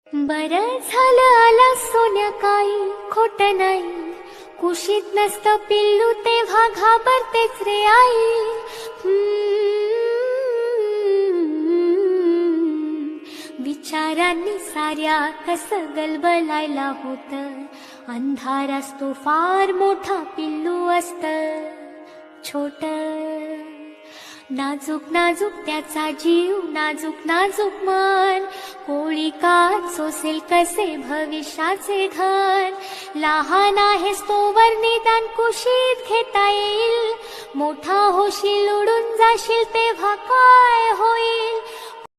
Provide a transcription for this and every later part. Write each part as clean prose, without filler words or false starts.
बरं झालं आला सोन्या, काही खोट नाही. कुशीत नसतं पिल्लू तेव्हा घाबरतेच रे आई. विचारांनी साऱ्या कसं गलबलायला होतं. अंधार असतो फार मोठा, पिल्लू असतं छोट. नाजूक नाजूक त्याचा जीव, नाजूक नाजूक मन. कोळी का सोसेल कसे भविष्याचे धन. लहान आहेस तोवर निदान कुशीत घेता येईल. मोठा होशील उडून जाशील तेव्हा काय होईल.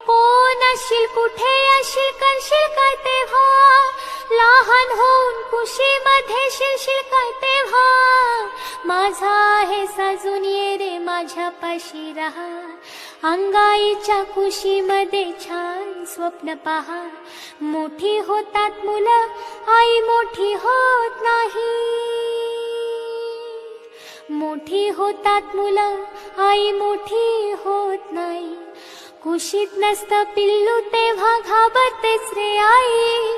कोण असशील कुठे असशील करशील काय तेव्हा. लहान होऊन कुशीमध्ये शिरशील काय तेव्हा. माझा आहे साजून ये रे माझ्यापाशी राहा. अंगाईच्या कुशीमध्ये छान स्वप्न पहा. मोठी होतात मुलं आई मोठी होत नाही. मोठी होतात मुलं आई मोठी होत नाही. कुशीत नसतं पिल्लू तेव्हा घाबरतेच रे आई.